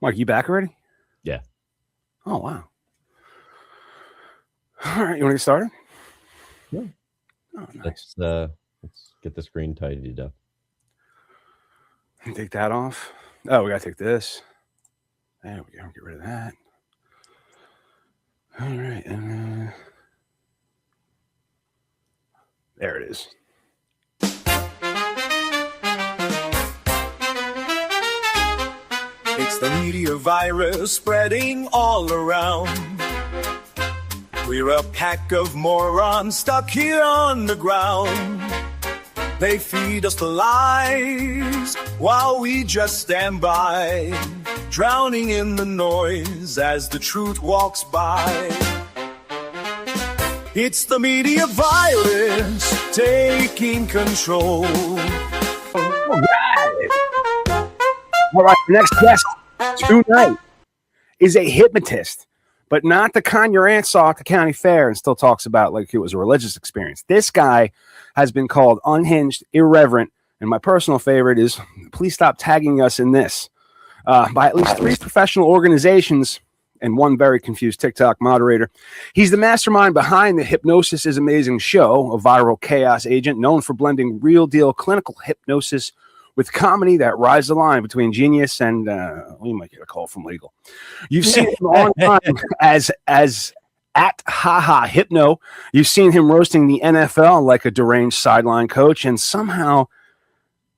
Mark, you back already? Yeah. Oh, wow. All right. You want to get started? Yeah. Oh, nice. Let's get the screen tidied up. Take that off. Oh, we got to take this. There we go. Get rid of that. All right. There it is. It's the media virus spreading all around. We're a pack of morons stuck here on the ground. They feed us the lies while we just stand by, drowning in the noise as the truth walks by. It's the media virus taking control. All right, the next guest tonight is a hypnotist, but not the kind your aunt saw at the county fair and still talks about like it was a religious experience. This guy has been called unhinged, irreverent, and my personal favorite is, please stop tagging us in this, by at least 3 professional organizations and 1 very confused TikTok moderator. He's the mastermind behind the Hypnosis is Amazing show, a viral chaos agent known for blending real-deal clinical hypnosis with comedy that rides the line between genius and we might get a call from legal. You've seen him online as at Haha Hypno. You've seen him roasting the NFL like a deranged sideline coach, and somehow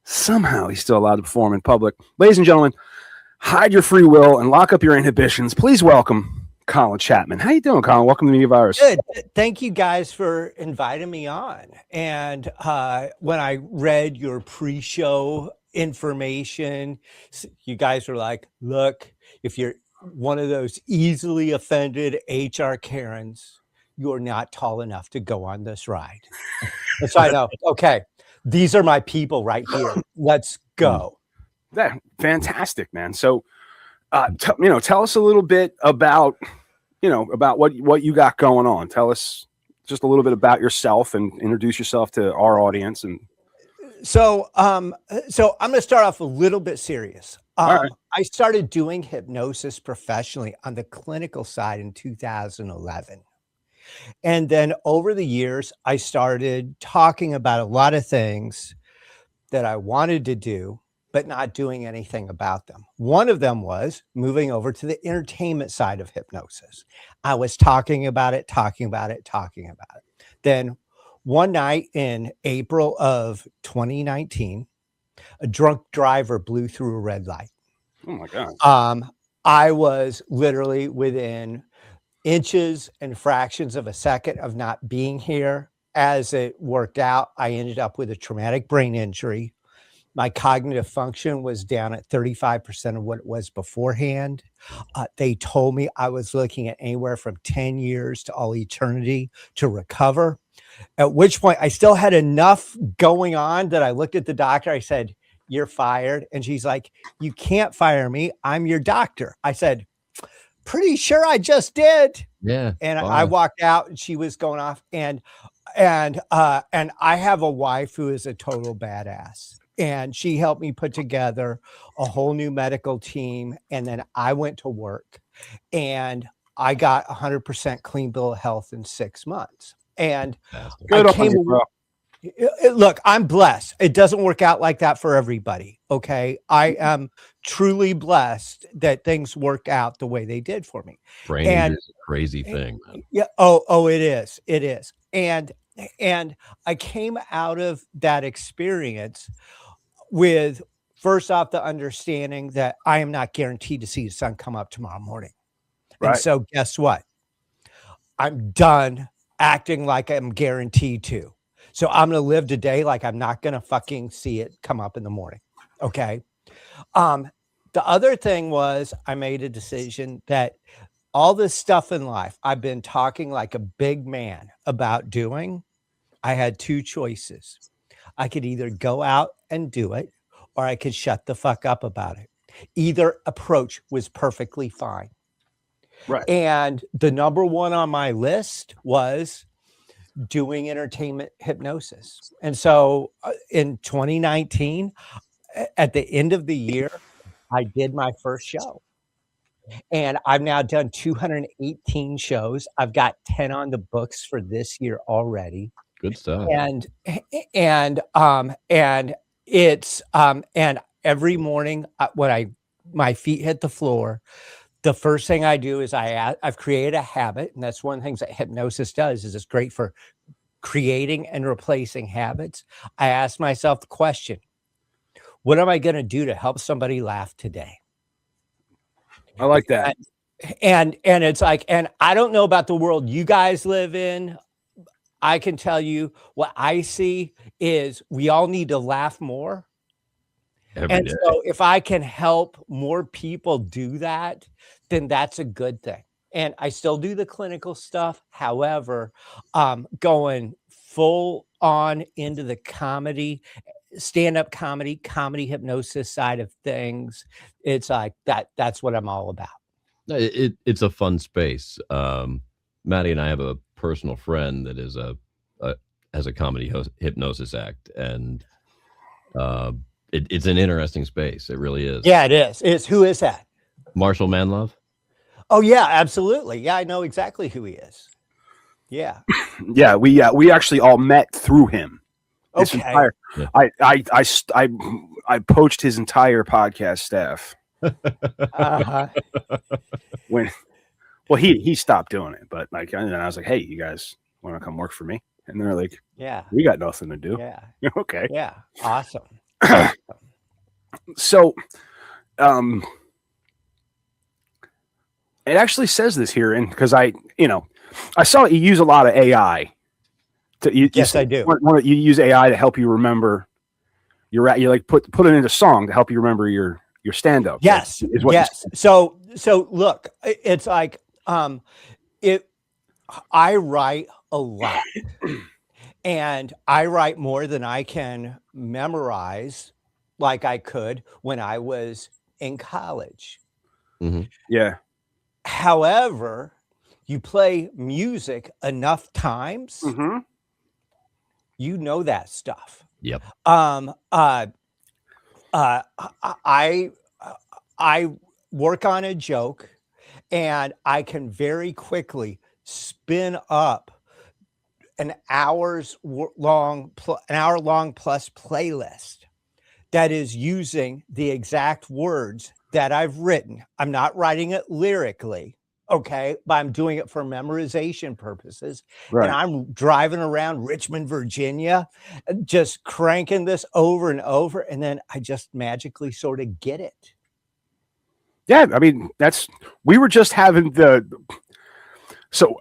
he's still allowed to perform in public. Ladies and gentlemen, hide your free will and lock up your inhibitions. Please welcome Colin Chapman. How you doing, Colin? Welcome to Media Virus. Good. Thank you guys for inviting me on. And when I read your pre-show information, you guys were like, look, if you're one of those easily offended HR Karens, you're not tall enough to go on this ride. And so I know, okay, these are my people right here. Let's go. Yeah, fantastic, man. So, tell us a little bit about, about what you got going on. Tell us just a little bit about yourself and introduce yourself to our audience. And so I'm going to start off a little bit serious. Right. I started doing hypnosis professionally on the clinical side in 2011. And then over the years, I started talking about a lot of things that I wanted to do, but not doing anything about them. One of them was moving over to the entertainment side of hypnosis. I was talking about it. Then one night in April of 2019, a drunk driver blew through a red light. Oh my God. I was literally within inches and fractions of a second of not being here. As it worked out, I ended up with a traumatic brain injury. My cognitive function was down at 35% of what it was beforehand. They told me I was looking at anywhere from 10 years to all eternity to recover, at which point I still had enough going on that I looked at the doctor. I said, "You're fired." And she's like, "You can't fire me. I'm your doctor." I said, "Pretty sure I just did." Yeah. And I walked out and she was going off. And I have a wife who is a total badass. And she helped me put together a whole new medical team. And then I went to work and I got 100% clean bill of health in 6 months. And look, I'm blessed. It doesn't work out like that for everybody. Okay. I am truly blessed that things worked out the way they did for me. Brain injury is a crazy thing, man. Yeah. Oh, it is. It is. And I came out of that experience with, first off, the understanding that I am not guaranteed to see the sun come up tomorrow morning. Right. And so guess what? I'm done acting like I'm guaranteed to. So I'm going to live today like I'm not going to fucking see it come up in the morning. Okay. The other thing was I made a decision that all this stuff in life I've been talking like a big man about doing. I had 2 choices. I could either go out and do it, or I could shut the fuck up about it. Either approach was perfectly fine. Right. And the number 1 on my list was doing entertainment hypnosis. And so in 2019, at the end of the year, I did my first show. And I've now done 218 shows. I've got 10 on the books for this year already. Good stuff. And it's and every morning when my feet hit the floor, the first thing I do is I've created a habit, and that's one of the things that hypnosis does. Is it's great for creating and replacing habits. I ask myself the question, what am I going to do to help somebody laugh today? I like that. And it's like, and I don't know about the world you guys live in. I can tell you what I see is we all need to laugh more. Every day. So if I can help more people do that, then that's a good thing. And I still do the clinical stuff. However, going full on into the comedy, stand-up comedy hypnosis side of things, it's like that's what I'm all about. It's a fun space. Maddie and I have a personal friend that is has a comedy hypnosis act, and it's an interesting space. It really is. Yeah, it is. Who is that? Marshall Manlove. Oh yeah, absolutely. Yeah, I know exactly who he is. Yeah. Yeah, we actually all met through him. Okay. I poached his entire podcast staff. Uh-huh. He stopped doing it, but like, and I was like, hey, you guys want to come work for me? And they're like, yeah, we got nothing to do. Yeah. Okay. Yeah. Awesome. So, it actually says this here, and because I saw you use a lot of AI. Yes, I do. You use AI to help you remember you like put it into song to help you remember your stand up. Yes. Yes. So look, it's like I write a lot, and I write more than I can memorize, like I could when I was in college. Mm-hmm. Yeah. However, you play music enough times, mm-hmm. you know that stuff. Yep. I work on a joke, and I can very quickly spin up an hour long plus playlist that is using the exact words that I've written. I'm not writing it lyrically, okay, but I'm doing it for memorization purposes. Right. And I'm driving around Richmond, Virginia, just cranking this over and over, and then I just magically sort of get it. Yeah, I mean, we were just having so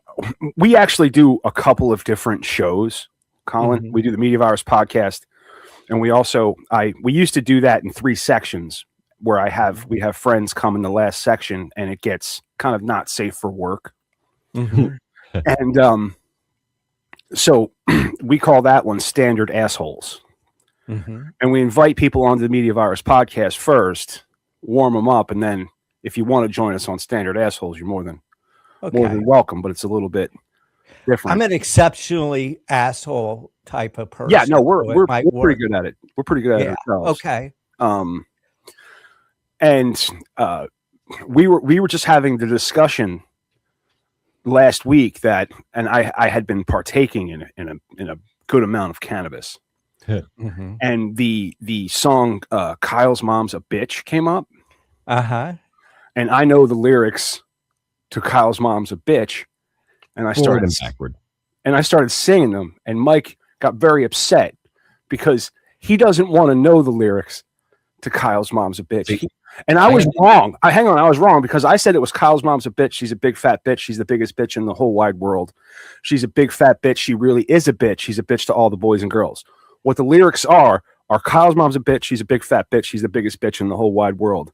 we actually do a couple of different shows, Colin. Mm-hmm. We do the Media Virus podcast, and we used to do that in 3 sections where we have friends come in the last section, and it gets kind of not safe for work. Mm-hmm. And so we call that one Standard Assholes. Mm-hmm. And we invite people onto the Media Virus podcast first, warm them up, and then if you want to join us on Standard Assholes, you're more than welcome, but it's a little bit different. I'm an exceptionally asshole type of person. Yeah, no, we're pretty good at it. We're pretty good at it ourselves. Okay. And we were just having the discussion last week that, and I had been partaking in a good amount of cannabis. Mm-hmm. And the song Kyle's Mom's a Bitch came up. Uh-huh. And I know the lyrics to Kyle's Mom's a Bitch. And I started singing them. And Mike got very upset because he doesn't want to know the lyrics to Kyle's Mom's a Bitch. And I was wrong. I was wrong because I said it was Kyle's mom's a bitch. She's a big fat bitch. She's the biggest bitch in the whole wide world. She's a big fat bitch. She really is a bitch. She's a bitch to all the boys and girls. What the lyrics are Kyle's mom's a bitch. She's a big fat bitch. She's the biggest bitch in the whole wide world.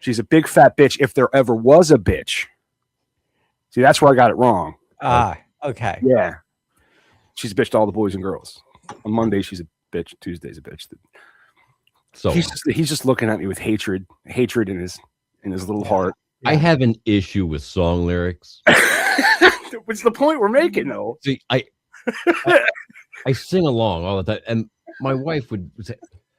She's a big fat bitch if there ever was a bitch. See, that's where I got it wrong. Okay. Yeah. She's a bitch to all the boys and girls. On Monday, she's a bitch. Tuesday's a bitch. So he's just looking at me with hatred in his little heart. I have an issue with song lyrics. What's the point we're making, though? See, I sing along all the time, and my wife would say,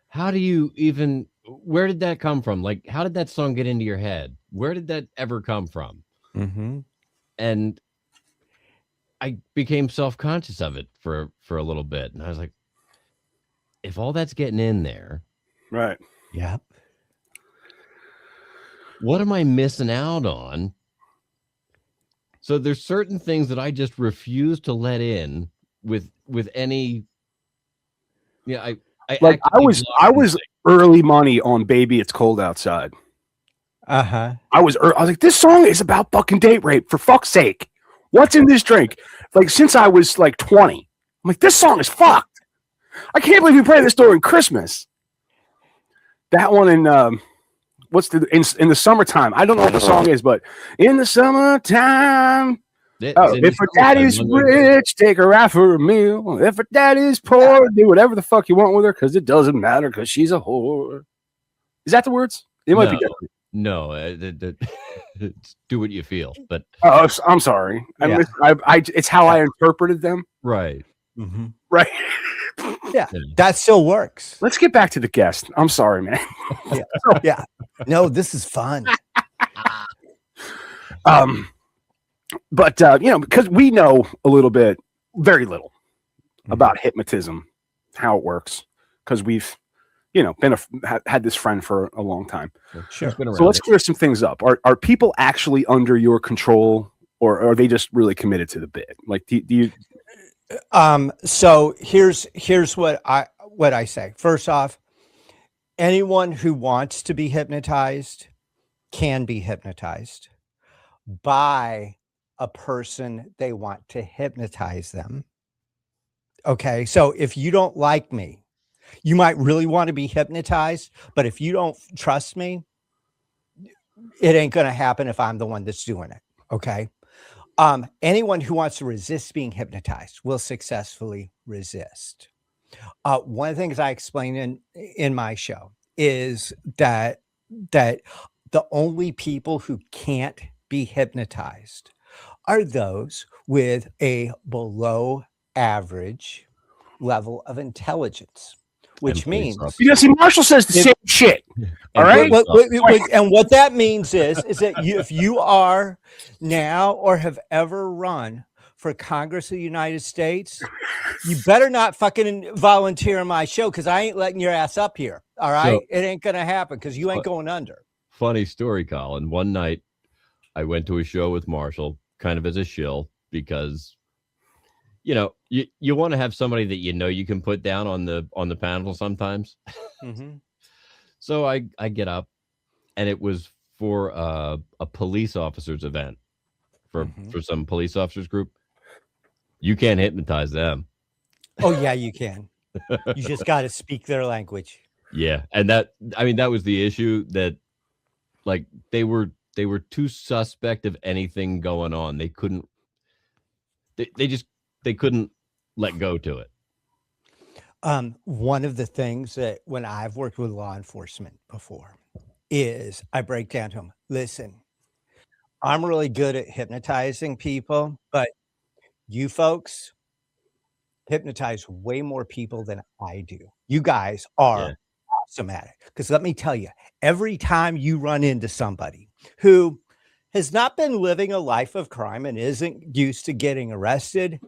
"How do you even? Where did that come from? Like, how did that song get into your head?" where did that ever come from? Mm-hmm. And I became self-conscious of it for a little bit. And I was like, if all that's getting in there, Right. Yeah. what am I missing out on? So there's certain things that I just refuse to let in with any. Yeah, I Like I actively was block these things. early money on Baby It's Cold Outside. Uh-huh. I was like, this song is about fucking date rape, for fuck's sake. What's in this drink? Like, since I was like 20. I'm like, this song is fucked. I can't believe you play this during Christmas. That one in what's in the summertime. I don't know what the song is, but in the summertime. Oh, if her daddy's rich, take her out for a meal. If her daddy's poor, do whatever the fuck you want with her, because it doesn't matter, because she's a whore. Is that the words? It might be different. No, do what you feel. But I'm sorry. Yeah. It's how I interpreted them. right. Mm-hmm. Right. Yeah, that still works. Let's get back to the guest. I'm sorry, man. Yeah. No, this is fun. But because we know a little bit, very little, about hypnotism, how it works, because we've, been had this friend for a long time. Sure. So let's clear some things up. Are people actually under your control, or are they just really committed to the bit? Like, do you? So here's what I say. First off, anyone who wants to be hypnotized can be hypnotized by a person they want to hypnotize them. Okay. So if you don't like me, you might really want to be hypnotized, but if you don't trust me, it ain't going to happen if I'm the one that's doing it. Okay. Anyone who wants to resist being hypnotized will successfully resist. One of the things I explain in my show is that the only people who can't be hypnotized are those with a below average level of intelligence, which means See, Marshall says the same shit. All right. And what that means is that if you are now or have ever run for Congress of the United States, you better not fucking volunteer in my show, because I ain't letting your ass up here. All right. So, it ain't going to happen, because you ain't going under. Funny story, Colin. One night I went to a show with Marshall kind of as a shill, because you want to have somebody that you can put down on the panel sometimes. Mm-hmm. So I get up, and it was for a police officers event for some police officers group. You can't hypnotize them. Oh yeah, you can. You just got to speak their language. Yeah, and that was the issue, that like they were too suspect of anything going on. They couldn't. They couldn't let go to it. One of the things that when I've worked with law enforcement before is I break down to them, listen, I'm really good at hypnotizing people, but you folks hypnotize way more people than I do. You guys are awesome at it. Because let me tell you, every time you run into somebody who has not been living a life of crime and isn't used to getting arrested,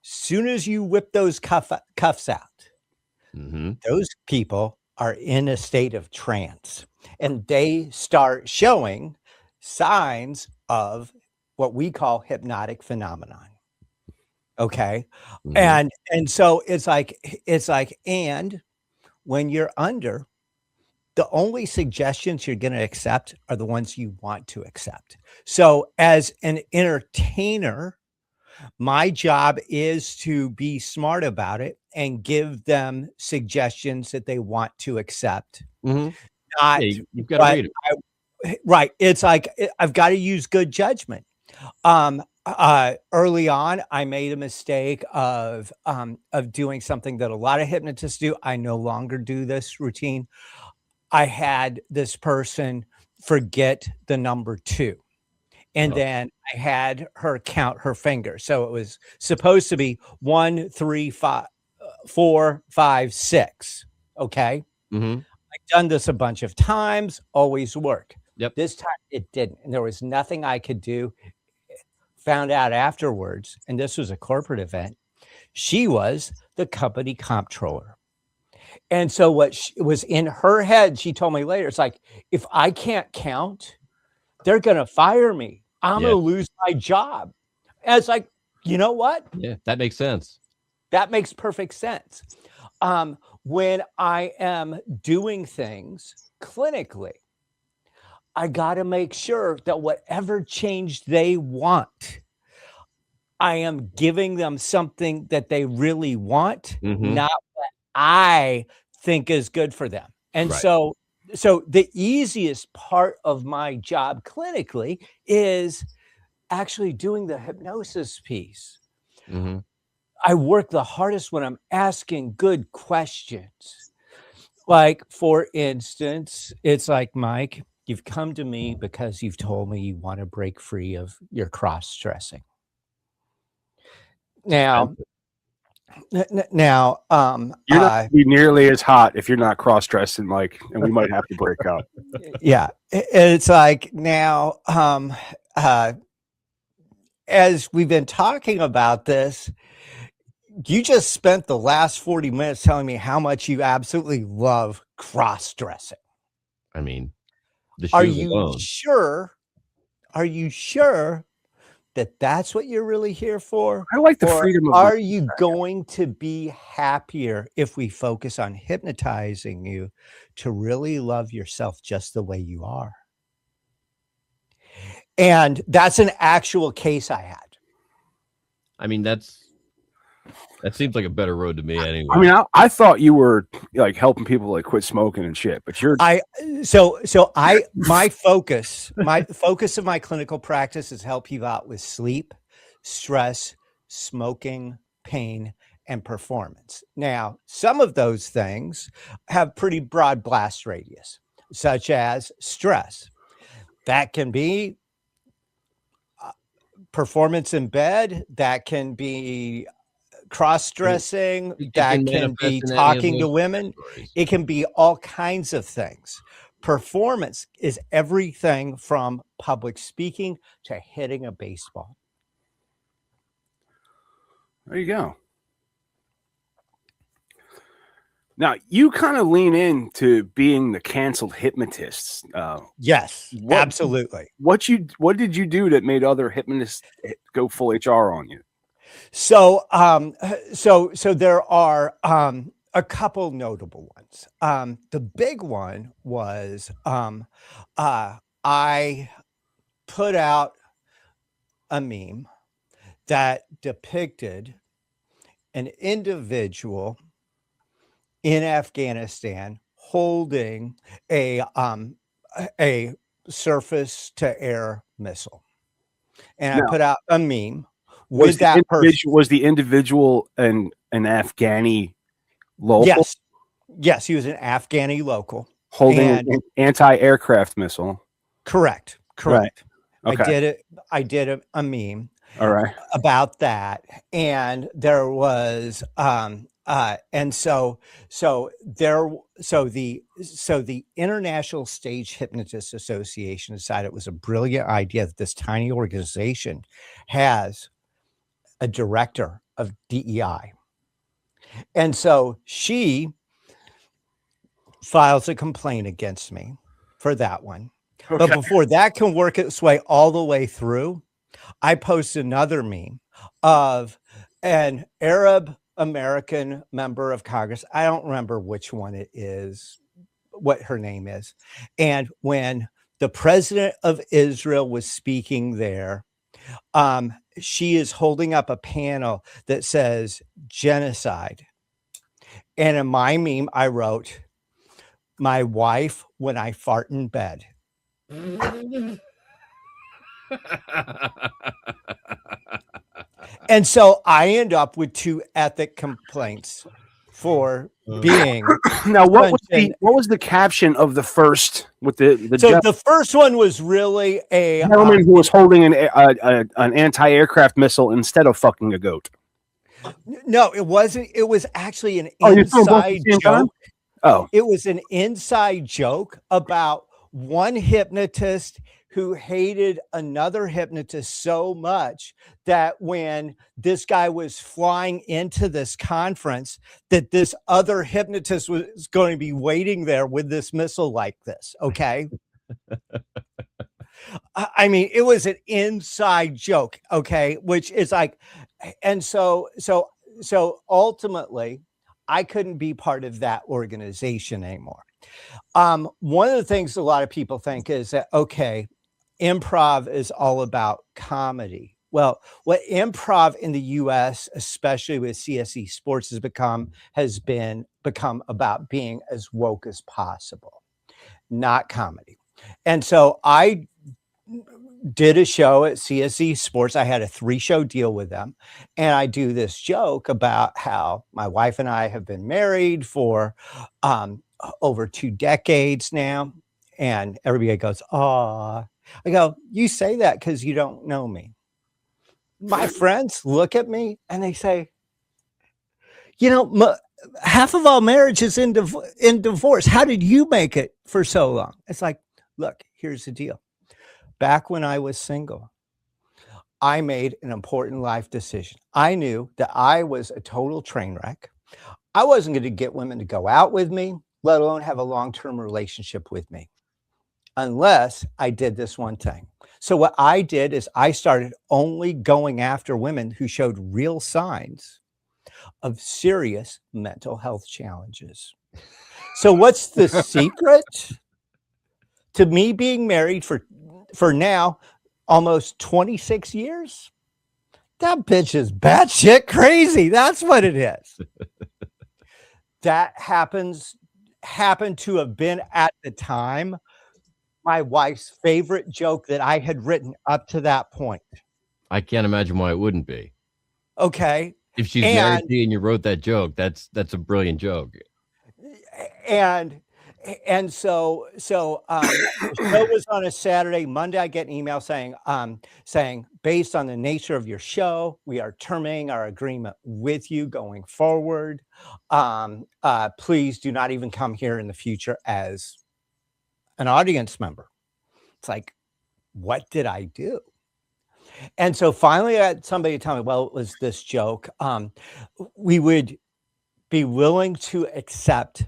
soon as you whip those cuffs out, those people are in a state of trance, and they start showing signs of what we call hypnotic phenomenon. Okay. And so it's like, and when you're under, the only suggestions you're going to accept are the ones you want to accept. So as an entertainer, my job is to be smart about it and give them suggestions that they want to accept. You've got to read it. Right. It's like, I've got to use good judgment. Early on, I made a mistake of doing something that a lot of hypnotists do. I no longer do this routine. I had this person forget the number 2. And then I had her count her fingers. So it was supposed to be 1, 3, 5, 4, 5, 6. Okay. I've done this a bunch of times, always work. Yep. This time it didn't. And there was nothing I could do. Found out afterwards, and this was a corporate event, she was the company comptroller. And so what was in her head, she told me later, it's like, if I can't count, they're going to fire me. I'm going to lose my job. And it's like, you know what? Yeah, that makes sense. That makes perfect sense. When I am doing things clinically, I got to make sure that whatever change they want, I am giving them something that they really want, not what I think is good for them. And so the easiest part of my job clinically is actually doing the hypnosis piece. I work the hardest when I'm asking good questions. Like, for instance, it's like, Mike, you've come to me because you've told me you want to break free of your cross-dressing. Now, you're not going to be nearly as hot if you're not cross-dressing, Mike, and we might have to break up. Yeah, it's like now, as we've been talking about this, you just spent the last 40 minutes telling me how much you absolutely love cross-dressing. I mean, the shoes Are you alone. sure? Are you sure that that's what you're really here for? I like the freedom of. Are you going to be happier if we focus on hypnotizing you to really love yourself just the way you are? And that's an actual case I had. I mean, that seems like a better road to me anyway. I mean, I thought you were like helping people like quit smoking and shit, but you're. my focus of my clinical practice is help people out with sleep, stress, smoking, pain, and performance. Now, some of those things have pretty broad blast radius, such as stress. That can be performance in bed. That can be cross-dressing. That can be talking to women. It can be all kinds of things. Performance is everything from public speaking to hitting a baseball. There you go. Now, you kind of lean into being the canceled hypnotist. Yes, absolutely. What did you do that made other hypnotists go full HR on you? So there are a couple notable ones. The big one was I put out a meme that depicted an individual in Afghanistan holding a surface to air missile, and I put out a meme. Was the individual an Afghani local? Yes, he was an Afghani local holding an anti-aircraft missile. Correct. Right. Okay. I did a meme. All right. About that, and there was and so the International Stage Hypnotists Association decided it was a brilliant idea that this tiny organization has a director of DEI. And so she files a complaint against me for that one. Okay. But before that can work its way all the way through, I posted another meme of an Arab American member of Congress. I don't remember which one it is, what her name is. And when the president of Israel was speaking there, she is holding up a panel that says genocide. And in my meme, I wrote, "My wife when I fart in bed." And so I end up with 2 ethic complaints for being. Now, what was the caption of the first with the first one was really a gentleman who was holding an anti-aircraft missile instead of fucking a goat. No, it wasn't. It was actually an inside joke. Oh, it was an inside joke about one hypnotist who hated another hypnotist so much that when this guy was flying into this conference, that this other hypnotist was going to be waiting there with this missile like this. Okay. I mean, it was an inside joke. Okay. Which is like, and so ultimately I couldn't be part of that organization anymore. One of the things a lot of people think is that, okay, improv is all about comedy. Well, what improv in the US, especially with CSE Sports, has become about being as woke as possible, not comedy. And so I did a show at CSE Sports. I had a 3-show deal with them. And I do this joke about how my wife and I have been married for over 2 decades now. And everybody goes, "Oh," I go, "You say that because you don't know me." My friends look at me and they say, half of all marriage is in divorce. How did you make it for so long? It's like, look, here's the deal. Back when I was single, I made an important life decision. I knew that I was a total train wreck. I wasn't going to get women to go out with me, let alone have a long-term relationship with me, unless I did this one thing. So what I did is I started only going after women who showed real signs of serious mental health challenges. So what's the secret to me being married for now almost 26 years? That bitch is batshit crazy. That's what it is. That happened to have been at the time my wife's favorite joke that I had written up to that point. I can't imagine why it wouldn't be. Okay. If she's married to you and you wrote that joke, that's a brilliant joke. And so the show was on a Saturday. Monday, I get an email saying, based on the nature of your show, we are terminating our agreement with you going forward. Please do not even come here in the future as an audience member. It's like, what did I do? And so finally I had somebody tell me, well, it was this joke. We would be willing to accept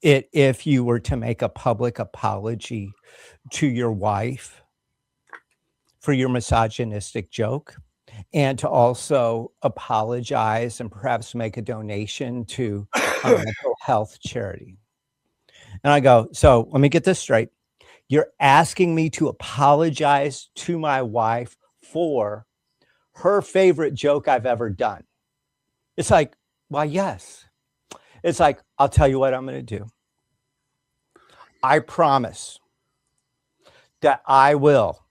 it if you were to make a public apology to your wife for your misogynistic joke, and to also apologize and perhaps make a donation to a mental health charity. And I go, so let me get this straight. You're asking me to apologize to my wife for her favorite joke I've ever done. It's like, why, yes. It's like, I'll tell you what I'm going to do. I promise that I will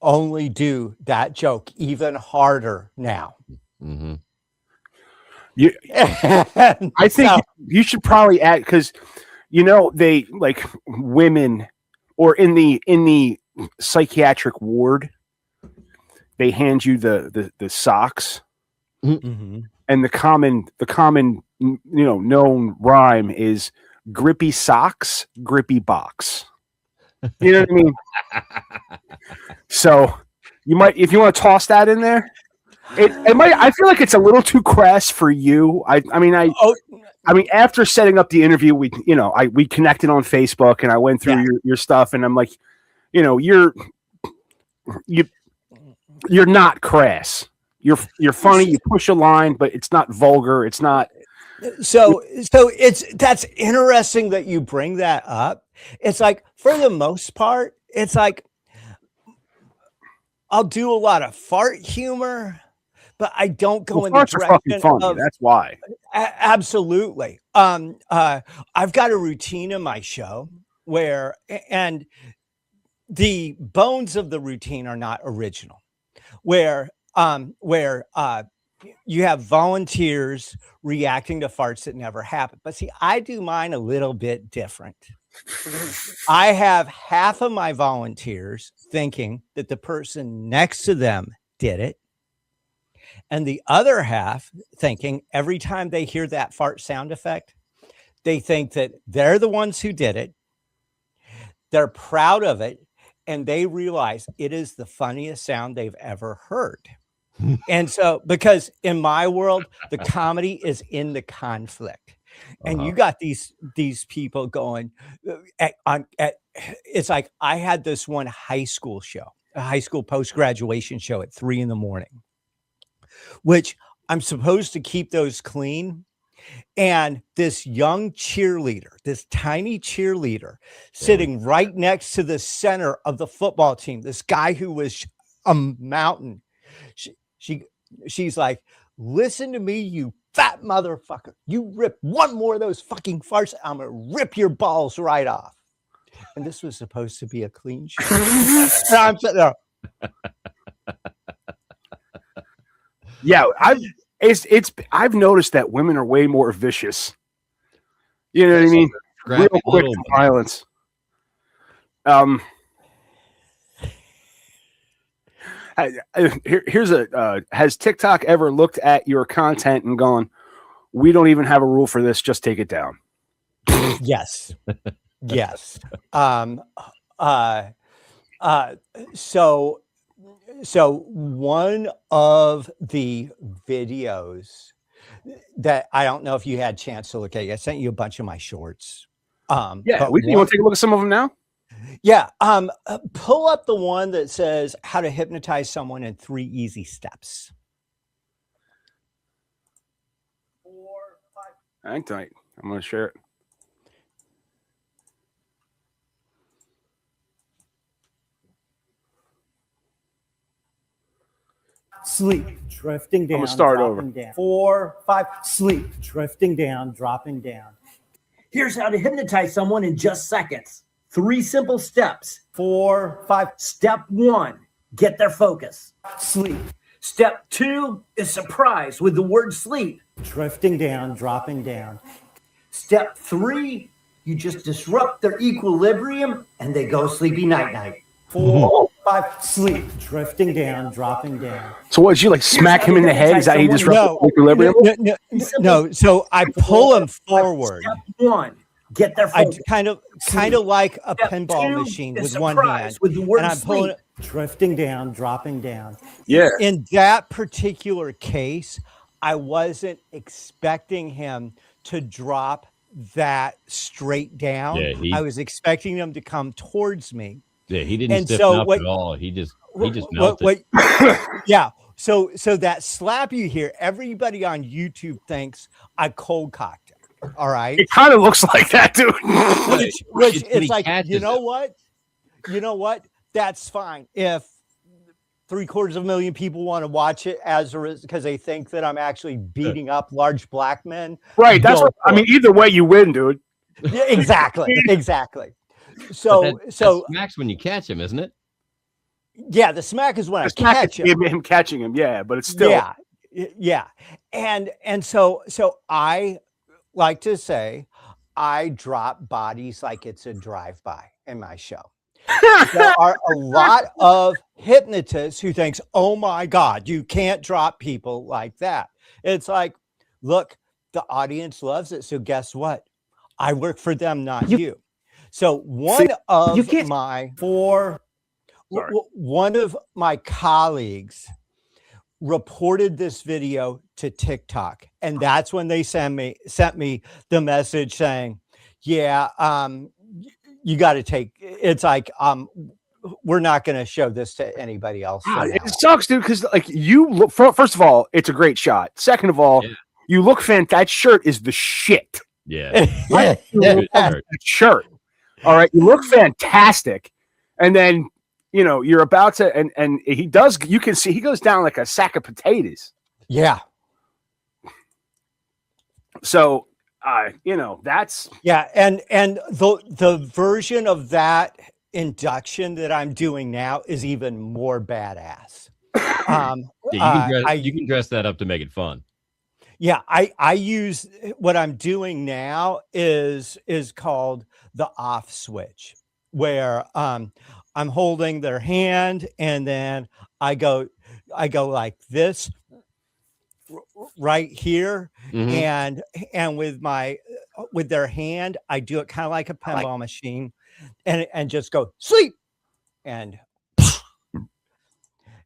only do that joke even harder now. Mm-hmm. I think you should probably add, because they like women, or in the psychiatric ward, they hand you the socks, Mm-hmm. and the common known rhyme is grippy socks, grippy box. You know what I mean? So you might, if you want to toss that in there, it might. I feel like it's a little too crass for you. I mean, after setting up the interview, we connected on Facebook, and I went through your stuff, and I'm like, you're not crass. You're funny. You push a line, but it's not vulgar. It's not. So that's interesting that you bring that up. It's like, for the most part, it's like, I'll do a lot of fart humor, but I don't go in the direction of. That's why. Absolutely. I've got a routine in my show where, and the bones of the routine are not original, where you have volunteers reacting to farts that never happen. But see, I do mine a little bit different. I have half of my volunteers thinking that the person next to them did it, and the other half thinking every time they hear that fart sound effect, they think that they're the ones who did it, they're proud of it, and they realize it is the funniest sound they've ever heard. And so, because in my world, the comedy is in the conflict, and you got these people going it's like I had this one high school show, a high school post-graduation show at 3 a.m, which I'm supposed to keep those clean. And this young cheerleader, this tiny cheerleader sitting right next to the center of the football team, this guy who was a mountain, she's like, listen to me, you fat motherfucker. You rip one more of those fucking farts, I'm gonna rip your balls right off. And this was supposed to be a clean show. And I'm sitting there. Yeah, I've noticed that women are way more vicious. You know what I mean? Real quick to violence. Here's has TikTok ever looked at your content and gone, we don't even have a rule for this, just take it down? Yes. Yes. So one of the videos that I don't know if you had a chance to look at, I sent you a bunch of my shorts. Yeah, you want to take a look at some of them now? Yeah. Pull up the one that says how to hypnotize someone in 3 easy steps. 4, 5. Hang tight. I'm going to share it. Sleep, drifting down. I'm gonna start over. Down. 4, 5, sleep, drifting down, dropping down. Here's how to hypnotize someone in just seconds. 3 simple steps. 4, 5, Step 1, get their focus. sleep, Step 2 is surprise with the word sleep. drifting down, dropping down. Step 3, you just disrupt their equilibrium and they go sleepy night-night. 4, 5, sleep, drifting down, dropping down. So what, did you like smack him in the head? Is that how you disrupt equilibrium? No. So I pull him forward. Step 1, get their I focus. kind of like a Step pinball 2 machine is with one surprise hand, with the word and I'm pulling sleep. it. Drifting down, dropping down. Yeah. In that particular case, I wasn't expecting him to drop that straight down. Yeah, I was expecting him to come towards me. Yeah, he didn't And stiffen so up what- at all. He just melted. Yeah. So that slap you hear, everybody on YouTube thinks I cold cocked him. All right. It kind of looks like that, dude. Which He it's like, catches you know it. what? That's fine. If 750,000 people want to watch it because they think that I'm actually beating up large black men. Right. That's go what I for mean. it. Either way, you win, dude. Yeah, exactly. So That smacks when you catch him, isn't it? yeah, the smack is when I It's not catch him. him catching him, yeah, but it's still. Yeah. And so I like to say I drop bodies like it's a drive-by in my show. There are a lot of hypnotists who thinks, oh my God, you can't drop people like that. It's like, look, the audience loves it. So guess what? I work for them, not you. So one of my colleagues reported this video to TikTok, and that's when they sent me the message saying, yeah, you got to take, it's like, we're not going to show this to anybody else. It sucks, dude, because like you look, first of all, it's a great shot. Second of all, you look fantastic. That shirt is the shit. Yeah. That shirt. All right, you look fantastic, and then you're about to, and he does. You can see he goes down like a sack of potatoes. Yeah. So, that's and the version of that induction that I'm doing now is even more badass. You can dress that up to make it fun. Yeah, I use what I'm doing now is called the off switch, where I'm holding their hand and then I go like this right here, and with their hand I do it kind of like a pinball machine, and just go sleep. And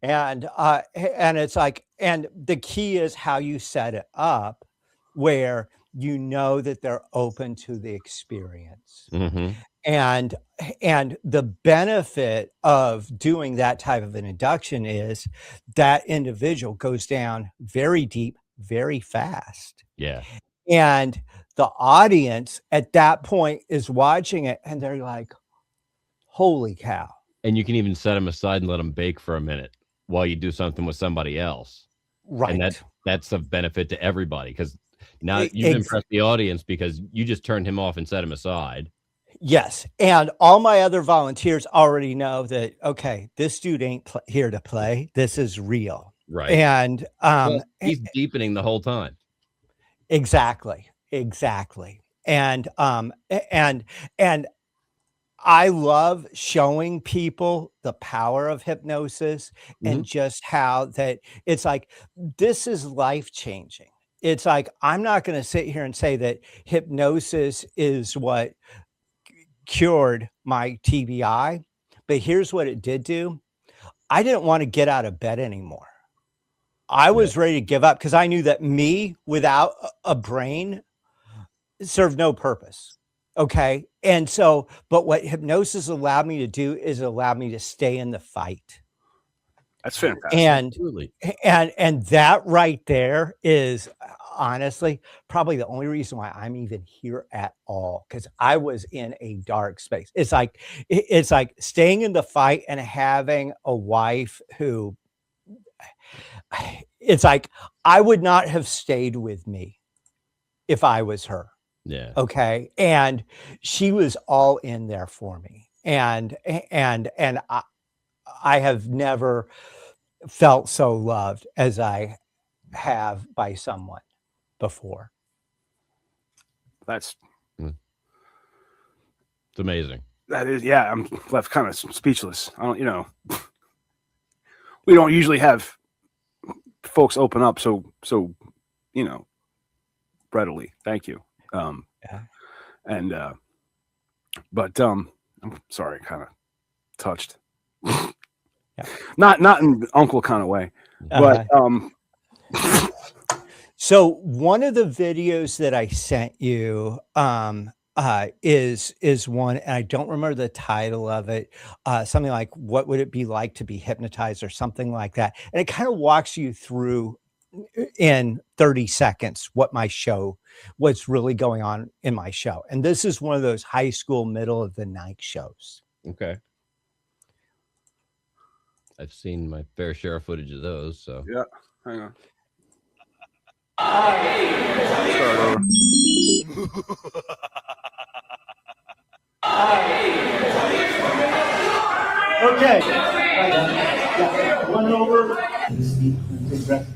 and it's like, and the key is how you set it up where you know that they're open to the experience. Mhm. And the benefit of doing that type of an induction is that individual goes down very deep, very fast. Yeah. And the audience at that point is watching it and they're like, holy cow. And you can even set them aside and let them bake for a minute while you do something with somebody else. Right. And that's a benefit to everybody because now E- you've ex- impressed the audience because you just turned him off and set him aside. Yes. And all my other volunteers already know that, okay, this dude ain't here to play. This is real. Right. And Well, he's deepening the whole time. exactly. And I love showing people the power of hypnosis and just how that it's like, this is life changing. It's like, I'm not going to sit here and say that hypnosis is what cured my TBI, but here's what it did do. I didn't want to get out of bed anymore. I was ready to give up because I knew that me without a brain served no purpose. Okay. And so, but what hypnosis allowed me to do is allow me to stay in the fight. That's fantastic. Absolutely. And that right there is honestly probably the only reason why I'm even here at all, because I was in a dark space. It's like staying in the fight and having a wife who, it's like I would not have stayed with me if I was her. Yeah. Okay. And she was all in there for me. And I have never felt so loved as I have by someone before. That's It's amazing. that is, yeah. I'm left kind of speechless. I don't, we don't usually have folks open up so readily. Thank you. But I'm sorry, kind of touched. Not in uncle kind of way, but so one of the videos that I sent you is one, and I don't remember the title of it, something like what would it be like to be hypnotized or something like that, and it kind of walks you through in 30 seconds what's really going on in my show. And this is one of those high school middle of the night shows. Okay. I've seen my fair share of footage of those. So yeah, hang on. Okay. One over. Big breath.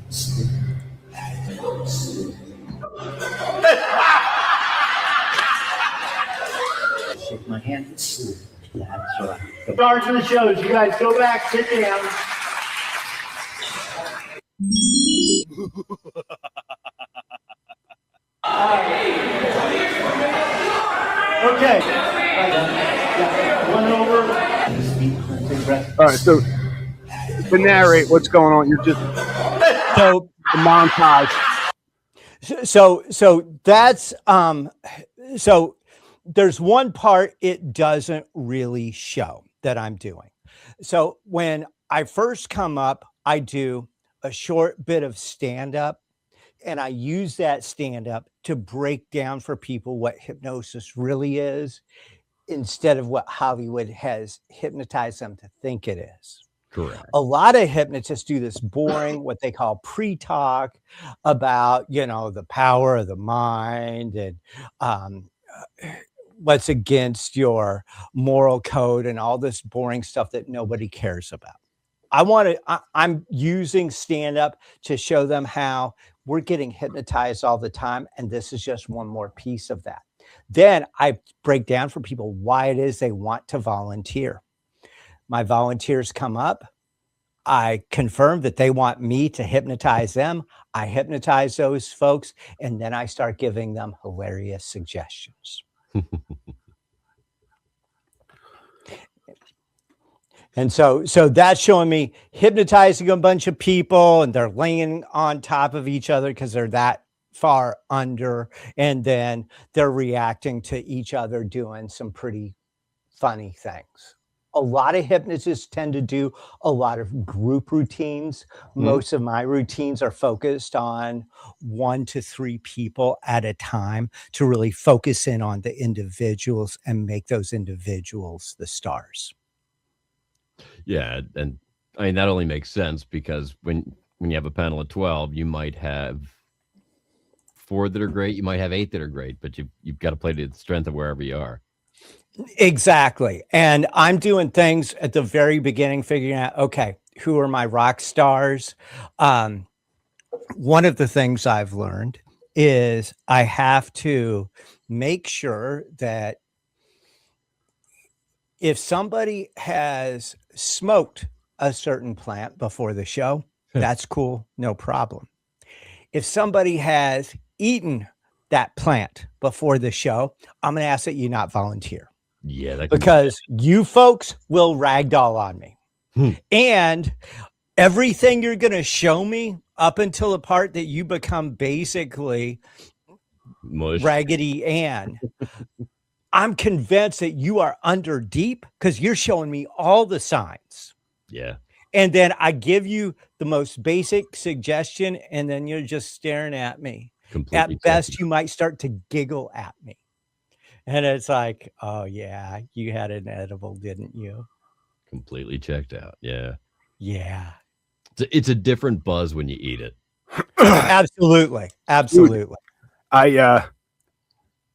Shake my hand. That's right. Stars of the shows. You guys go back, sit down. Okay. One over. Big breath. All right, so to narrate what's going on, you're just So the montage. So that's so there's one part it doesn't really show that I'm doing. So when I first come up, I do a short bit of stand up, and I use that stand up to break down for people what hypnosis really is instead of what Hollywood has hypnotized them to think it is. correct. A lot of hypnotists do this boring, what they call pre-talk about, the power of the mind and what's against your moral code and all this boring stuff that nobody cares about. I'm using stand-up to show them how we're getting hypnotized all the time. And this is just one more piece of that. Then I break down for people why it is they want to volunteer. My volunteers come up. I confirm that they want me to hypnotize them. I hypnotize those folks, and then I start giving them hilarious suggestions. And so that's showing me hypnotizing a bunch of people and they're laying on top of each other because they're that far under. And then they're reacting to each other doing some pretty funny things. A lot of hypnotists tend to do a lot of group routines. Most of my routines are focused on 1 to 3 people at a time to really focus in on the individuals and make those individuals the stars. Yeah, and I mean that only makes sense because when you have a panel of 12, you might have 4 that are great, you might have 8 that are great, but you've got to play to the strength of wherever you are. Exactly. And I'm doing things at the very beginning, figuring out, okay, who are my rock stars? One of the things I've learned is I have to make sure that if somebody has smoked a certain plant before the show, that's cool, no problem. If somebody has eaten that plant before the show, I'm going to ask that you not volunteer. Yeah, that can Because you folks will ragdoll on me. And everything you're going to show me up until the part that you become basically mush. Raggedy Ann, I'm convinced that you are under deep because you're showing me all the signs. Yeah. And then I give you the most basic suggestion, and then you're just staring at me. Completely At best, you might start to giggle at me. And it's like, oh, yeah, you had an edible, didn't you? Completely checked out. Yeah. Yeah. It's a different buzz when you eat it. Absolutely. Absolutely. Dude,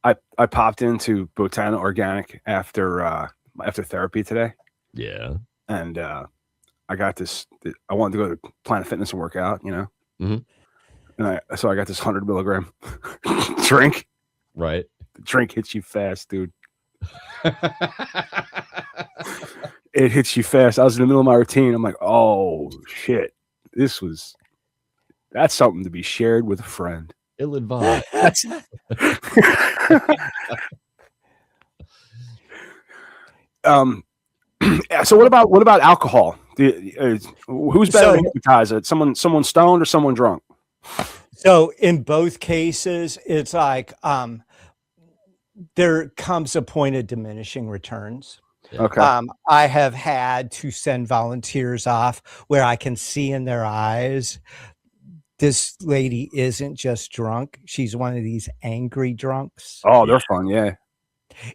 I popped into Botana Organic after therapy today. Yeah. And I got this. I wanted to go to Planet Fitness and work out, you know. Mm-hmm. And so I got this 100 milligram drink. Right. The drink hits you fast, dude. It hits you fast. I was in the middle of my routine. I'm like, oh shit, that's something to be shared with a friend. Ill-advised. So what about alcohol? Who's better to hypnotize it? Someone stoned or someone drunk? So in both cases, it's like there comes a point of diminishing returns. Okay. I have had to send volunteers off where I can see in their eyes, this lady isn't just drunk. She's one of these angry drunks. Oh, they're fun. Yeah.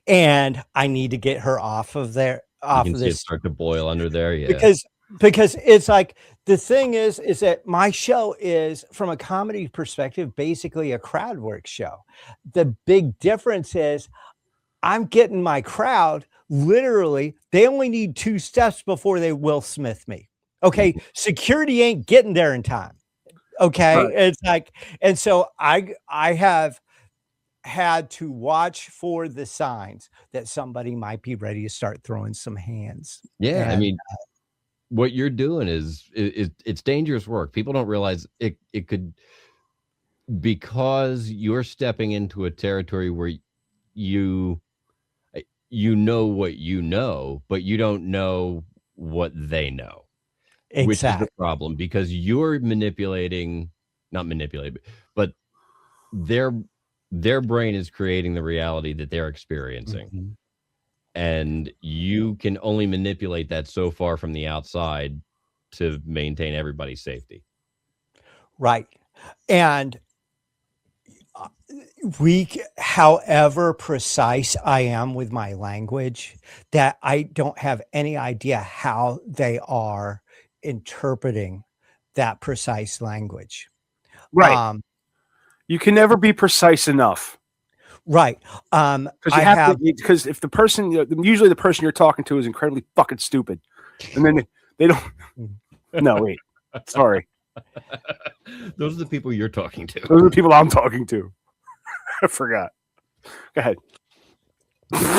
And I need to get her off of there. You can see it start to boil under there. Yeah. Because it's like, the thing is that my show is, from a comedy perspective, basically a crowd work show. The big difference is I'm getting my crowd, literally, they only need 2 steps before they Will Smith me. Okay. Security ain't getting there in time. Okay. Right. It's like, and so I have had to watch for the signs that somebody might be ready to start throwing some hands. Yeah. And, I mean, what you're doing is it's dangerous work. People don't realize it could, because you're stepping into a territory where you know what you know, but you don't know what they know. Exactly. Which is the problem, because you're not manipulating, but their brain is creating the reality that they're experiencing. Mm-hmm. And you can only manipulate that so far from the outside to maintain everybody's safety. Right. And however precise I am with my language, that I don't have any idea how they are interpreting that precise language. Right. You can never be precise enough. Right. Because if the person, usually the person you're talking to is incredibly fucking stupid, and then they don't. No, wait. Sorry. Those are the people you're talking to. Those are the people I'm talking to. I forgot. Go ahead.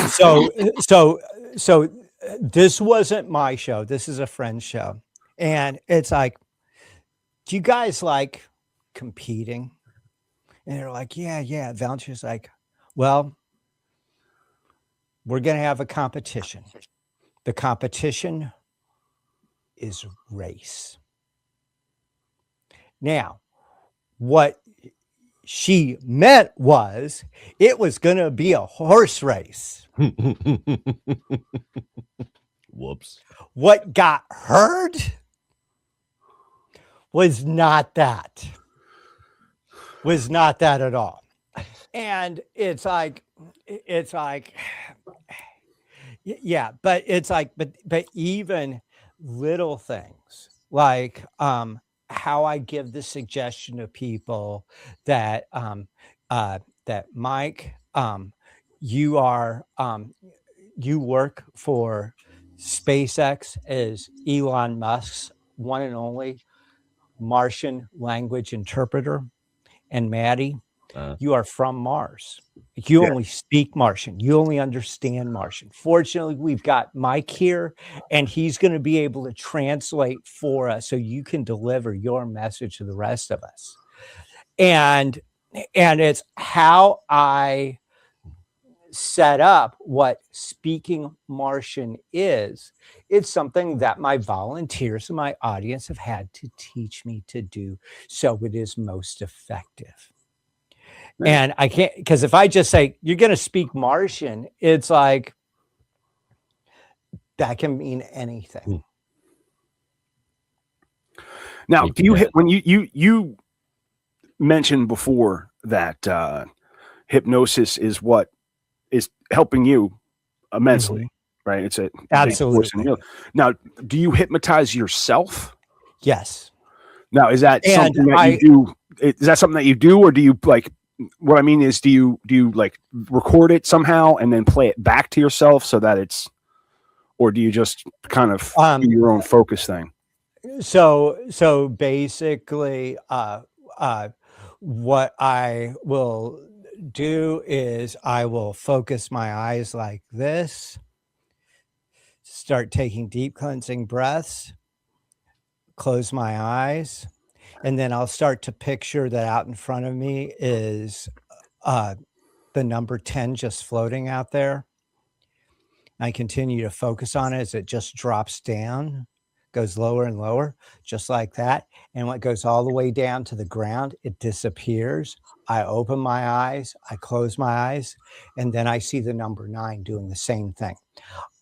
So this wasn't my show. This is a friend's show, and it's like, do you guys like competing? And they're like, yeah. Valentin's like, well, we're going to have a competition. The competition is race. Now, what she meant was it was going to be a horse race. Whoops. What got heard was not that. Was not that at all. And it's like, yeah, but it's like, but even little things like how I give the suggestion to people that that Mike, you are you work for SpaceX as Elon Musk's one and only Martian language interpreter, and Maddie, you are from Mars. You only speak Martian. You only understand Martian. Fortunately, we've got Mike here, and he's going to be able to translate for us so you can deliver your message to the rest of us. And it's how I set up what speaking Martian is. It's something that my volunteers and my audience have had to teach me to do so it is most effective. And I can't, because if I just say you're going to speak Martian, it's like that can mean anything. Now, do you hit when you mentioned before that hypnosis is what is helping you immensely, right? It's a absolutely. Now, do you hypnotize yourself? Yes. Now, is that something that you do? Is that something that you do, or do you like? What I mean is, do you like record it somehow and then play it back to yourself so that it's, or do you just kind of do your own focus thing? So basically, what I will do is I will focus my eyes like this, start taking deep cleansing breaths, close my eyes, and then I'll start to picture that out in front of me is the number 10 just floating out there. I continue to focus on it as it just drops down, goes lower and lower, just like that. And when it goes all the way down to the ground, it disappears. I open my eyes, I close my eyes, and then I see the number 9 doing the same thing.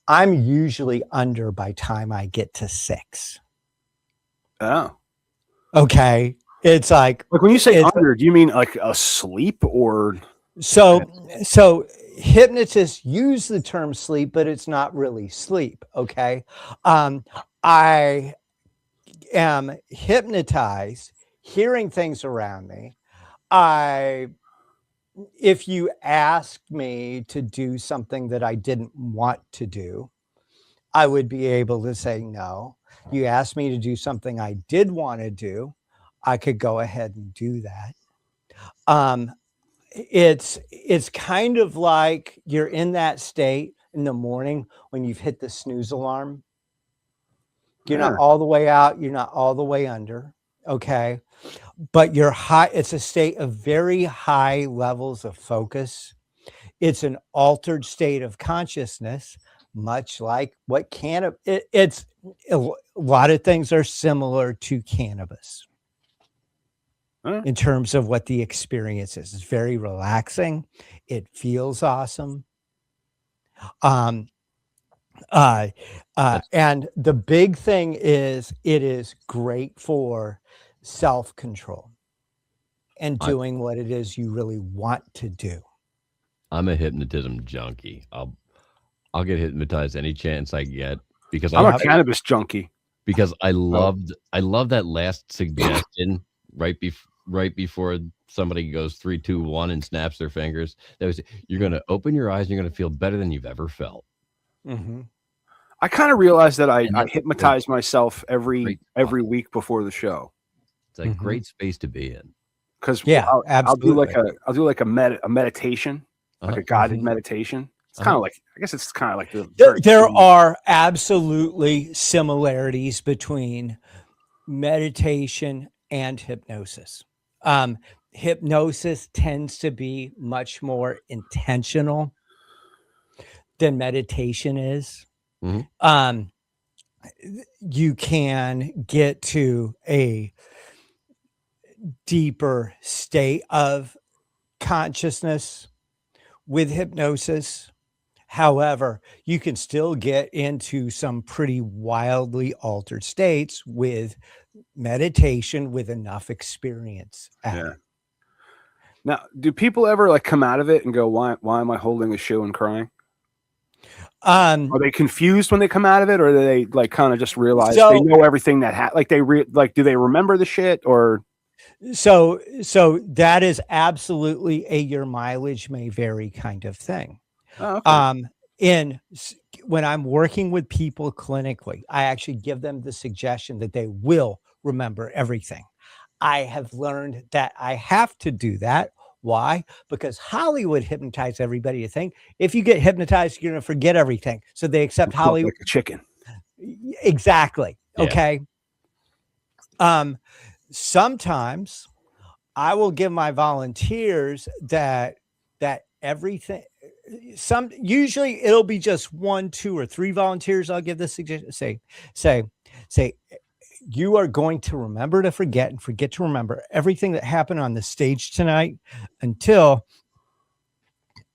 I'm usually under by time I get to 6. Oh. Okay. It's like when you say under, do you mean like asleep or? So hypnotists use the term sleep, but it's not really sleep. Okay. I am hypnotized, hearing things around me. If you asked me to do something that I didn't want to do, I would be able to say no. You asked me to do something I did want to do, I could go ahead and do that. It's kind of like you're in that state in the morning when you've hit the snooze alarm. You're not all the way out, you're not all the way under, okay? But you're high. It's a state of very high levels of focus. It's an altered state of consciousness, much like what it's a lot of things are similar to cannabis in terms of what the experience is. It's very relaxing. It feels awesome. And the big thing is it is great for self-control and doing what it is you really want to do. I'm a hypnotism junkie. I'll get hypnotized any chance I get because I'm a cannabis junkie. Because I love that last suggestion right before somebody goes 3, 2, 1 and snaps their fingers. You're going to open your eyes and you're going to feel better than you've ever felt. Mm-hmm. I kind of realized that I hypnotize myself every week before the show. It's a great space to be in. Because I'll do like a meditation, like a guided meditation. It's kind of like, I guess it's kind of like there are absolutely similarities between meditation and hypnosis. Hypnosis tends to be much more intentional than meditation is. Mm-hmm. you can get to a deeper state of consciousness with hypnosis. However, you can still get into some pretty wildly altered states with meditation with enough experience at Yeah. it. Now, do people ever like come out of it and go, why am I holding a shoe and crying? Are they confused when they come out of it, or do they like kind of just realize they know everything that like do they remember the shit, or so that is absolutely a your mileage may vary kind of thing. oh, okay. When I'm working with people clinically, I actually give them the suggestion that they will remember everything. I have learned that I have to do that. Why? Because Hollywood hypnotized everybody to think if you get hypnotized, you're going to forget everything. So they accept Hollywood like a chicken. Exactly. Yeah. Okay. Sometimes I will give my volunteers that everything, usually it'll be just 1, 2, or 3 volunteers. I'll give this suggestion. Say, you are going to remember to forget and forget to remember everything that happened on the stage tonight until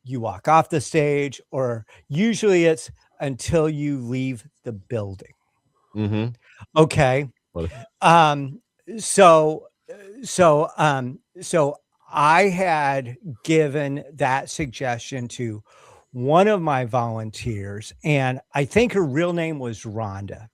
you walk off the stage, or usually it's until you leave the building. Mm-hmm. Okay. So I had given that suggestion to one of my volunteers, and I think her real name was Rhonda.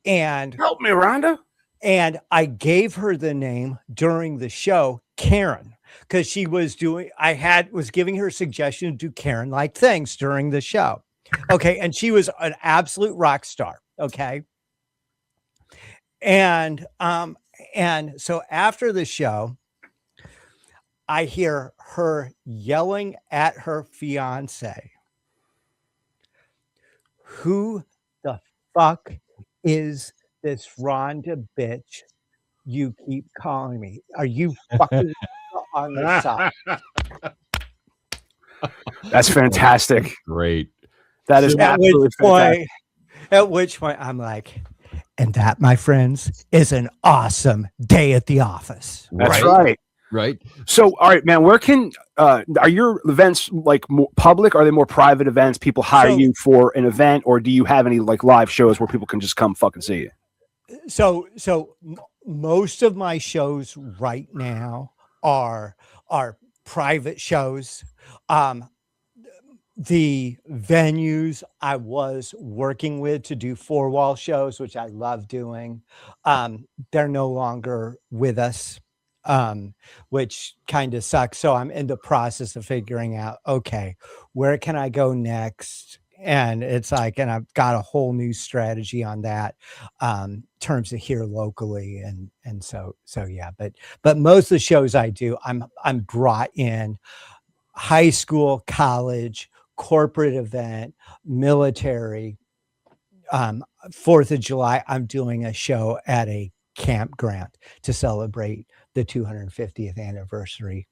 And help me, Rhonda. And I gave her the name during the show, Karen, because she was was giving her a suggestion to do Karen like things during the show. Okay. And she was an absolute rock star. Okay. And so after the show, I hear her yelling at her fiance, "Who the fuck is this Rhonda bitch you keep calling me? Are you fucking on the side?" That's fantastic. Great. That is absolutely fantastic. At which point I'm like, and that, my friends, is an awesome day at the office. That's right. Right. So, all right, man, where can are your events like more public? Are they more private events? People hire you for an event, or do you have any like live shows where people can just come fucking see you? So most of my shows right now are private shows. The venues I was working with to do 4-wall shows, which I love doing, they're no longer with us, which kind of sucks. So I'm in the process of figuring out, okay, where can I go next? And it's like, and I've got a whole new strategy on that, terms of here locally. And so yeah, but most of the shows I do, I'm brought in high school, college, corporate event, military. 4th of July, I'm doing a show at a campground to celebrate the 250th anniversary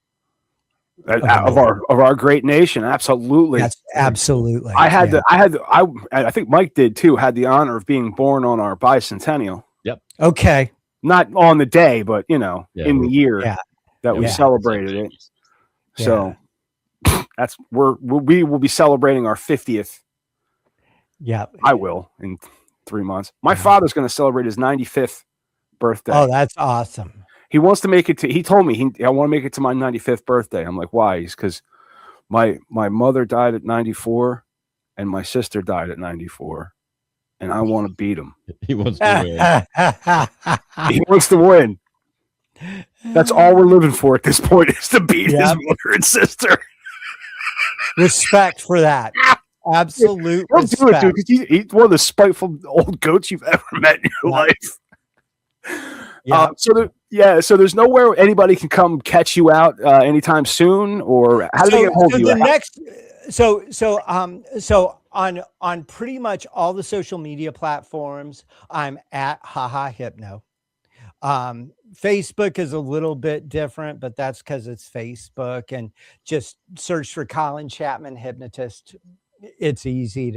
of our great nation. Absolutely. Yes, absolutely. I think Mike did too, had the honor of being born on our bicentennial. Yep. Okay. Not on the day, but in the year that we celebrated it. So that's we will be celebrating our 50th. Yeah. I will in 3 months. My father's going to celebrate his 95th birthday. Oh, that's awesome. He wants to make it to, he told me, I want to make it to my 95th birthday. I'm like, why? He's because my mother died at 94 and my sister died at 94. And I want to beat him. He wants to win. He wants to win. That's all we're living for at this point, is to beat his mother and sister. Respect for that. Absolute Don't respect. do it, dude, because he's one of the spiteful old goats you've ever met in your life. Yeah. So there's nowhere anybody can come catch you out anytime soon, or how do they get a hold of you? So on pretty much all the social media platforms, I'm at Haha Hypno. Facebook is a little bit different, but that's because it's Facebook, and just search for Colin Chapman Hypnotist. It's easy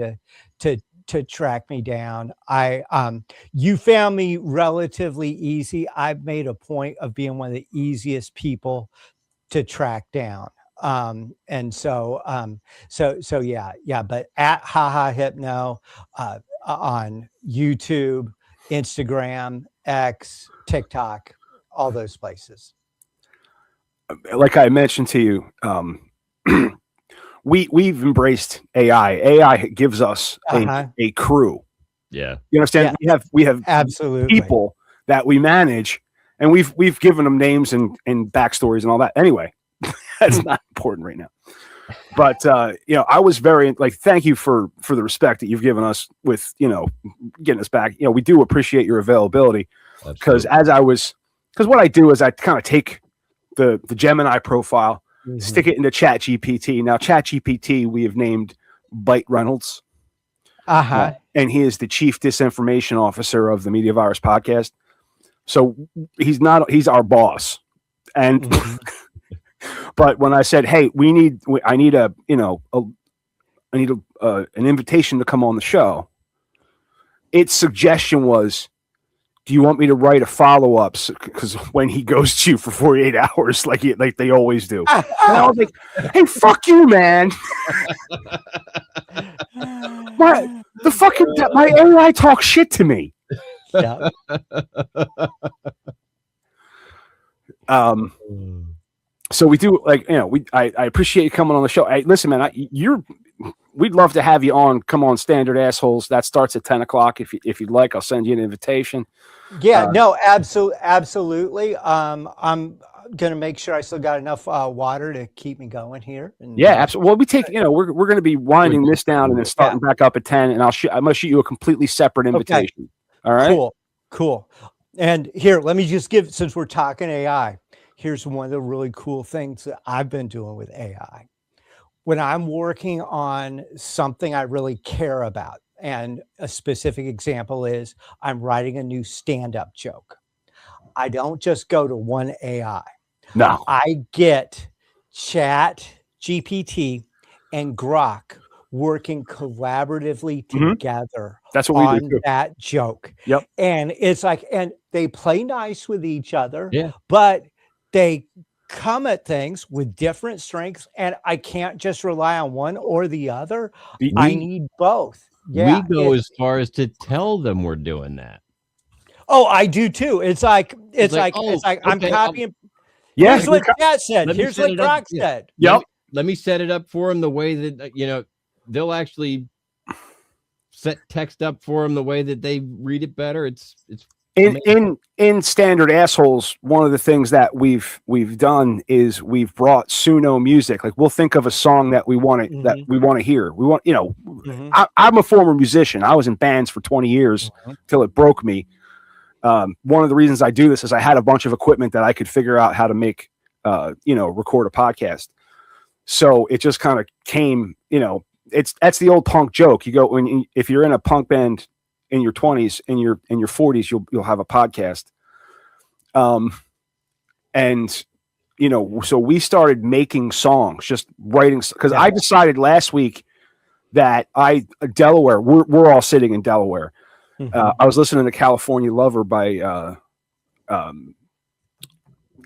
to track me down. You found me relatively easy. I've made a point of being one of the easiest people to track down. And so yeah, but at Haha Hypno, on YouTube, Instagram, X, TikTok, all those places. Like I mentioned to you, we've embraced AI. AI gives us a crew. Yeah. You understand? Yeah. We have Absolutely people that we manage, and we've given them names and backstories and all that. Anyway, that's not important right now. But I was very thank you for the respect that you've given us with getting us back. We do appreciate your availability, because what I do is I kind of take the Gemini profile, stick it into Chat GPT. Now Chat GPT we have named Bite Reynolds. And he is the chief disinformation officer of the Media Virus podcast. So he's our boss. And but when I said, hey, I need an invitation to come on the show, its suggestion was, do you want me to write a follow-up? Because when he goes to you for 48 hours, like they always do. And I was like, hey, fuck you, man. My AI talks shit to me. Yeah. So we do I appreciate you coming on the show. Hey, listen, man, we'd love to have you on. Come on, Standard Assholes. That starts at 10 o'clock. If you'd like, I'll send you an invitation. Yeah, no, absolutely. I'm going to make sure I still got enough water to keep me going here. And, yeah, absolutely. Well, we take, we're going to be winding this down and then starting back up at 10, and I'm going to shoot you a completely separate invitation. Okay. All right. Cool. And here, let me just since we're talking AI, here's one of the really cool things that I've been doing with AI. When I'm working on something I really care about, and a specific example is I'm writing a new stand-up joke, I don't just go to one AI. No. I get Chat GPT and Grok working collaboratively together. That's what we do too. That joke. Yep. And it's and they play nice with each other, yeah, but they come at things with different strengths, and I can't just rely on one or the other. I need both. Yeah, we go as far as to tell them we're doing that. Oh, I do too. It's like I'm copying. Here's what Pat said. Here's what Grok said. Yep. Let me set it up for them the way that they'll actually set text up for them the way that they read it better. It's in Standard Assholes. One of the things that we've done is we've brought Suno music. Like, we'll think of a song that we want to hear. We want I'm a former musician. I was in bands for 20 years till it broke me. One of the reasons I do this is I had a bunch of equipment that I could figure out how to make record a podcast. So it just kind of came. That's the old punk joke. You go if you're in a punk band in your 20s, in your 40s, you'll have a podcast. So we started making songs, just writing, because I decided last week that Delaware, we're all sitting in Delaware. I was listening to California Lover by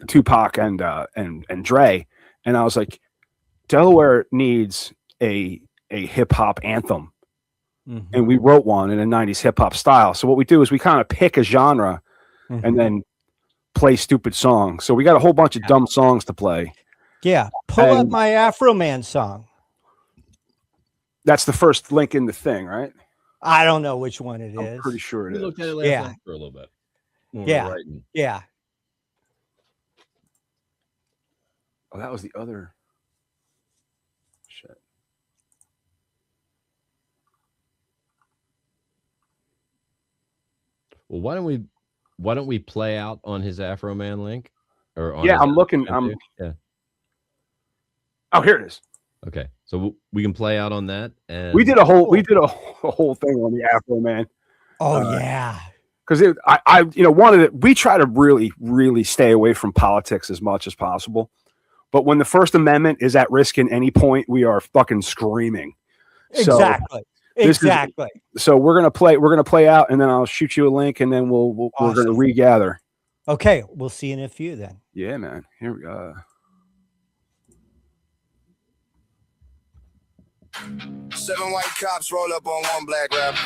Tupac and Dre, and I was like, Delaware needs a hip hop anthem. And we wrote one in a 90s hip hop style. So what we do is we kind of pick a genre and then play stupid songs. So we got a whole bunch of dumb songs to play. Yeah. Pull up my Afro Man song. That's the first link in the thing, right? I don't know which one it is. I'm pretty sure it is. We looked at it last night for a little bit. Yeah. Oh, that was the other shit. Well, why don't we play out on his Afro Man link? Or on I'm looking. Oh, here it is. Okay, so we can play out on that, and we did a whole thing on the Afro Man. Oh yeah, because we try to really, really stay away from politics as much as possible. But when the First Amendment is at risk in any point, we are fucking screaming. Exactly. Exactly. So we're gonna play out, and then I'll shoot you a link, and then we're gonna regather. Okay, we'll see you in a few then. Yeah, man. Here we go. 7 white cops roll up on 1 black rapper.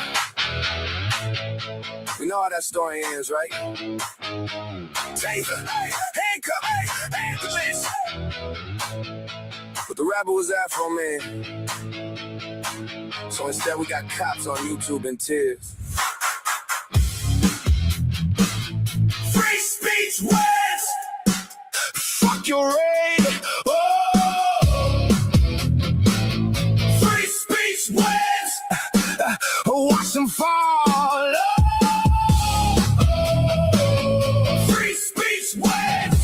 We know how that story ends, right? Taser, handcuff, handcuffs. But the rapper was Afro Man. So instead we got cops on YouTube in tears. Free speech wins! Fuck your raid! Oh! Free speech wins! Watch them fall! Oh! Free speech wins!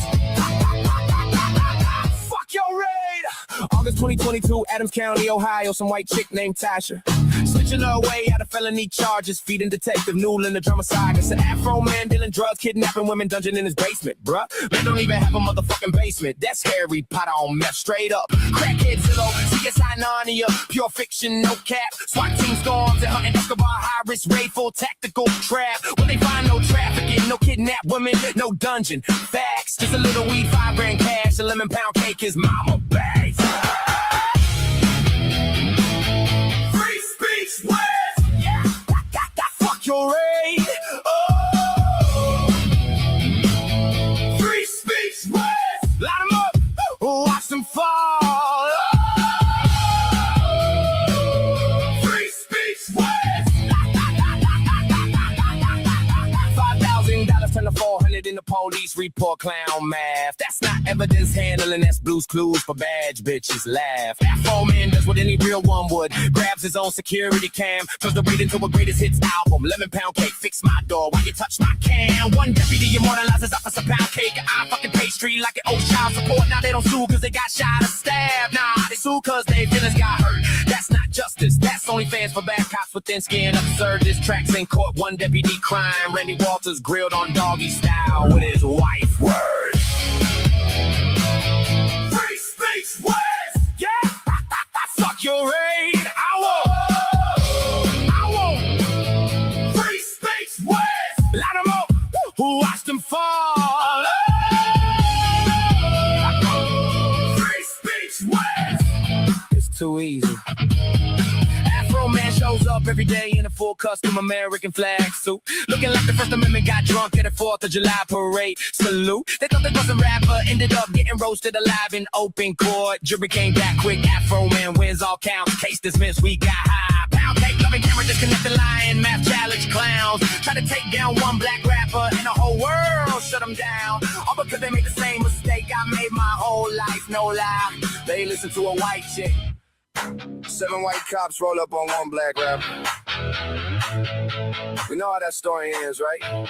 Fuck your raid! August 2022, Adams County, Ohio, some white chick named Tasha. Switching her way out of felony charges, feeding Detective Newland the drama saga. It's an Afro man dealing drugs, kidnapping women, dungeon in his basement, bruh. Man don't even have a motherfucking basement. That's Harry Potter on meth, straight up. Crackhead Zillow, CSI Narnia, pure fiction, no cap. SWAT team storms and hunting Escobar, high risk raid, full tactical trap. When they find no trafficking, no kidnap women, no dungeon. Facts, just a little weed, 5 grand cash, a lemon pound cake, his mama bags. Yeah, fuck your raid. Oh, free speech words. Light them up, watch them fall. Oh, free speech words. $5,000 turn to 400 in the police report. Clown math. That's not evidence handling. That's Blue's Clues for badge bitches. Laugh. Afro man does what any real one would. Grabs his own security cam. Turns the beat into a greatest hits album. Lemon pound cake. Fix my door while you touch my can. One deputy immortalizes officer pound cake. I fucking pastry like an old child support. Now they don't sue cause they got shot or stabbed. Nah, they sue cause they feelings got hurt. That's not justice. That's only fans for bad cops with thin skin. Absurd. This track's in court. One deputy crime. Randy Walters grilled on doggy style with his wife. Word. Free speech words. Yeah. Fuck your raid. I won't. Free speech words. Light them up. Watch them fall. Free speech words. It's too easy. Afro man shows up every day in a full custom American flag suit, looking like the First Amendment got drunk at a 4th of July parade. Salute. They thought they was a rapper, ended up getting roasted alive in open court. Jury came back quick. Afro man wins all counts. Case dismissed. We got high. Pound cake, loving camera, disconnected lying. Math challenge clowns. Try to take down one black rapper and the whole world shut them down. All because they made the same mistake I made my whole life. No lie. They listen to a white chick. 7 white cops roll up on 1 black rapper. We know how that story ends, right?